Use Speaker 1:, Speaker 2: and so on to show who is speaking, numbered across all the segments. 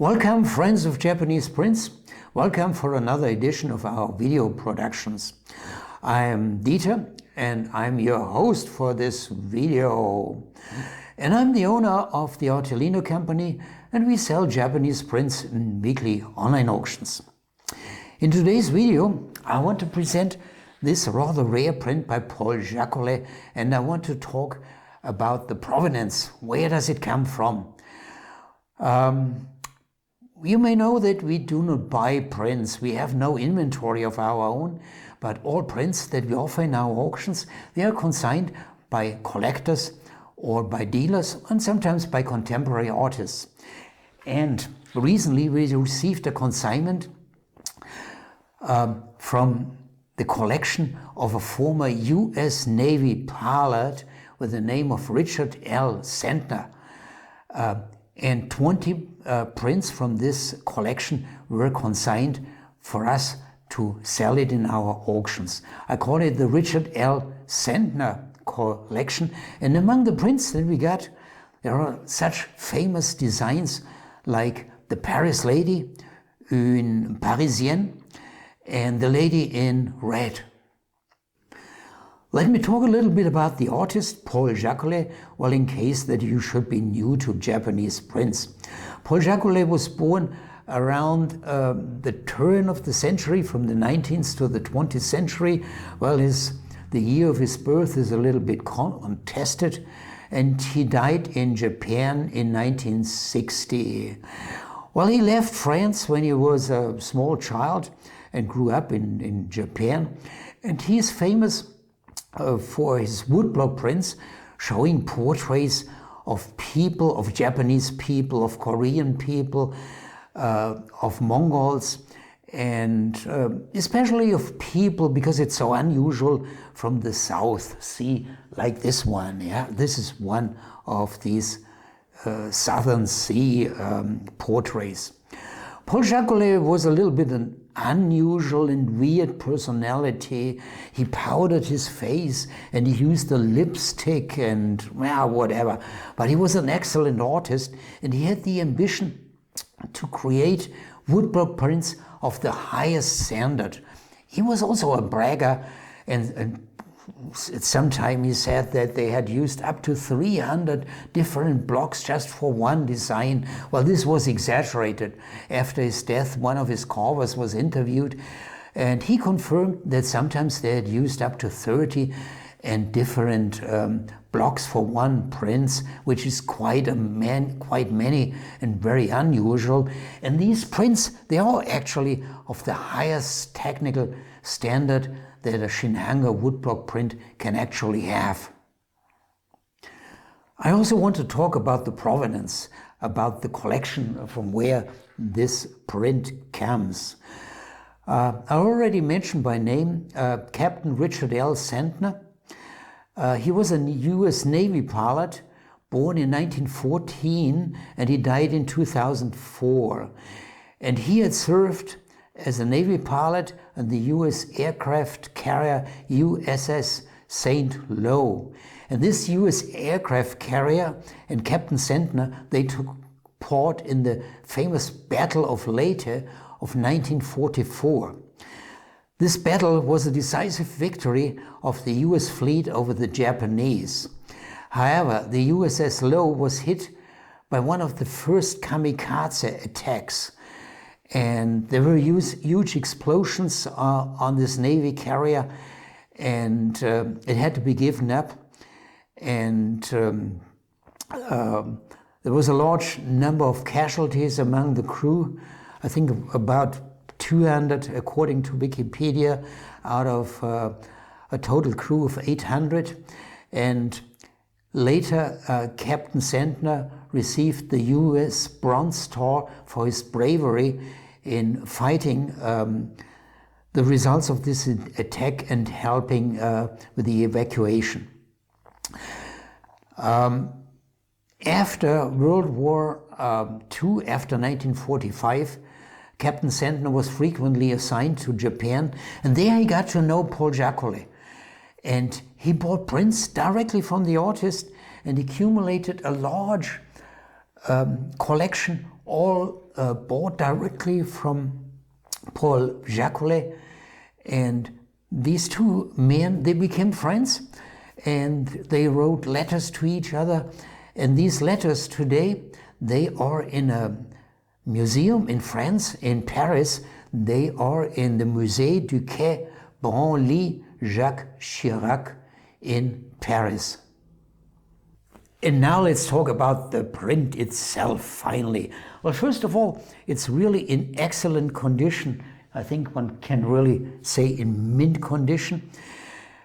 Speaker 1: Welcome, friends of Japanese Prince. Welcome for another edition of our video productions. I am Dieter and I'm your host for this video. And I'm the owner of the Artelino company and we sell Japanese prints in weekly online auctions. In today's video, I want to present this rather rare print by Paul Jacoulet, and I want to talk about the provenance. Where does it come from? You may know that we do not buy prints. We have no inventory of our own, but all prints that we offer in our auctions, they are consigned by collectors or by dealers and sometimes by contemporary artists. And recently we received a consignment from the collection of a former US Navy pilot with the name of Richard L. Sentner. And 20 prints from this collection were consigned for us to sell it in our auctions. I call it the Richard L. Sentner collection. And among the prints that we got, there are such famous designs like the Paris lady, Une Parisienne, and the lady in red. Let me talk a little bit about the artist, Paul Jacoulet, well, in case that you should be new to Japanese prints. Paul Jacoulet was born around the turn of the century, from the 19th to the 20th century. Well, the year of his birth is a little bit contested, and he died in Japan in 1960. Well, he left France when he was a small child and grew up in Japan, and he is famous for his woodblock prints showing portraits of people, of Japanese people, of Korean people, of Mongols, and especially of people, because it's so unusual, from the South. See, like this one, yeah? This is one of these Southern Sea portraits. Paul Jacoulet was a little bit an unusual and weird personality. He powdered his face and he used a lipstick and whatever. But he was an excellent artist and he had the ambition to create woodblock prints of the highest standard. He was also a bragger, and at some time he said that they had used up to 300 different blocks just for one design. Well, this was exaggerated. After his death, one of his carvers was interviewed and he confirmed that sometimes they had used up to 30 and different blocks for one print, which is quite many and very unusual. And these prints, they are actually of the highest technical standard that a Shinhanger woodblock print can actually have. I also want to talk about the provenance, about the collection from where this print comes. I already mentioned by name Captain Richard L. Sentner. He was a US Navy pilot, born in 1914, and he died in 2004. And he had served as a Navy pilot on the US aircraft carrier USS St.Lo. And this US aircraft carrier and Captain Sentner, they took part in the famous Battle of Leyte of 1944. This battle was a decisive victory of the US fleet over the Japanese. However, the USS Lo was hit by one of the first kamikaze attacks, and there were huge explosions on this Navy carrier, and it had to be given up. And there was a large number of casualties among the crew. I think about 200, according to Wikipedia, out of a total crew of 800. And later, Captain Sentner received the US Bronze Star for his bravery in fighting the results of this attack and helping with the evacuation. After World War II, after 1945, Captain Sentner was frequently assigned to Japan, and there he got to know Paul Jacoulet. And he bought prints directly from the artist and accumulated a large collection, all bought directly from Paul Jacoulet. And these two men, they became friends and they wrote letters to each other. And these letters today, they are in a museum in France, in Paris. They are in the Musée du Quai Branly Jacques Chirac in Paris. And now let's talk about the print itself, finally. Well, first of all, it's really in excellent condition. I think one can really say in mint condition.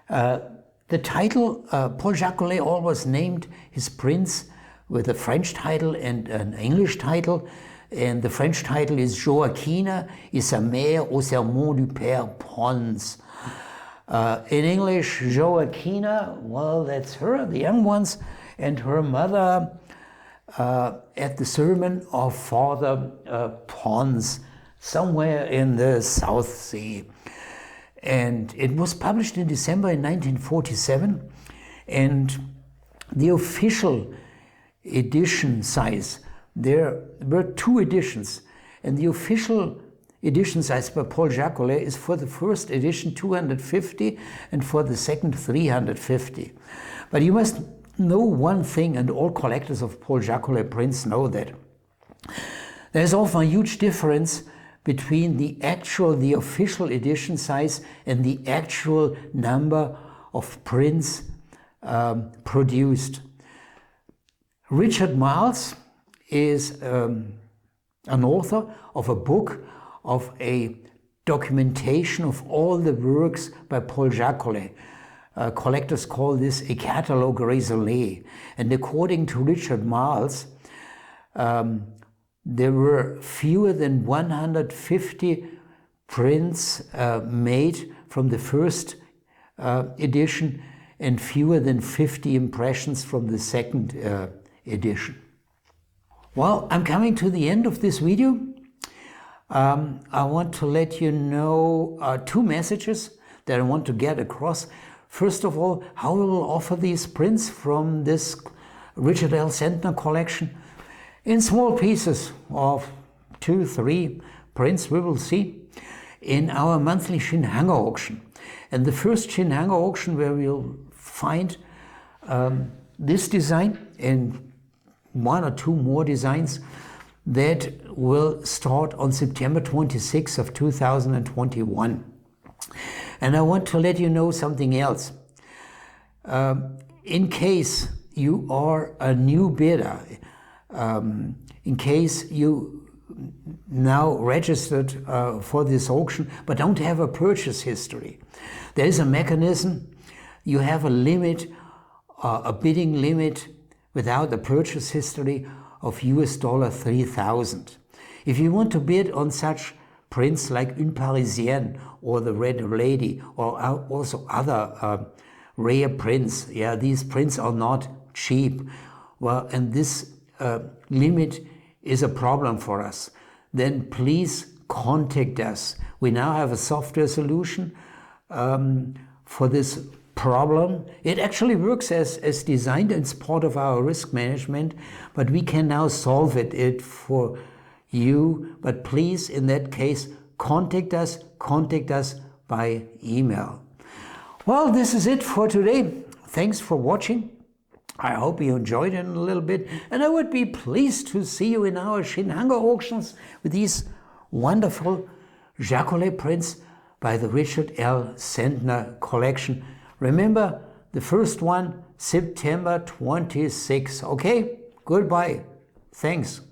Speaker 1: The title, Paul Jacoulet always named his prints with a French title and an English title. And the French title is Joaquina et sa mère au serment du père Pons. In English, Joaquina, well, that's her, the young ones, and her mother at the sermon of Father Pons, somewhere in the South Sea. And it was published in December in 1947, and the official edition size, there were two editions, and the official edition size by Paul Jacoulet is for the first edition 250 and for the second 350. But you must know one thing, and all collectors of Paul Jacoulet prints know that. There's often a huge difference between the official edition size and the actual number of prints produced. Richard Miles is an author of a book of a documentation of all the works by Paul Jacoulet. Collectors call this a catalogue raisonné. And according to Richard Miles, there were fewer than 150 prints made from the first edition and fewer than 50 impressions from the second edition. Well, I'm coming to the end of this video. I want to let you know two messages that I want to get across. First of all, how we will offer these prints from this Richard L. Sentner collection in small pieces of 2-3 prints we will see in our monthly Shinhanger auction. And the first Shinhanger auction where we'll find this design and one or two more designs that will start on September 26th of 2021. And I want to let you know something else. In case you are a new bidder, in case you now registered for this auction but don't have a purchase history, there is a mechanism. You have a limit, a bidding limit without a purchase history of $3,000. If you want to bid on such prints like Une Parisienne or the Red Lady or also other rare prints, yeah, these prints are not cheap. Well, and this limit is a problem for us. Then please contact us. We now have a software solution for this problem. It actually works as designed. It's part of our risk management, but we can now solve it for you. But please, in that case, contact us by email. Well, this is it for today. Thanks for watching. I hope you enjoyed it a little bit, and I would be pleased to see you in our Shinhanger auctions with these wonderful Jacoulet prints by the Richard L. Sentner collection. Remember, the first one, September 26th. Okay? Goodbye. Thanks.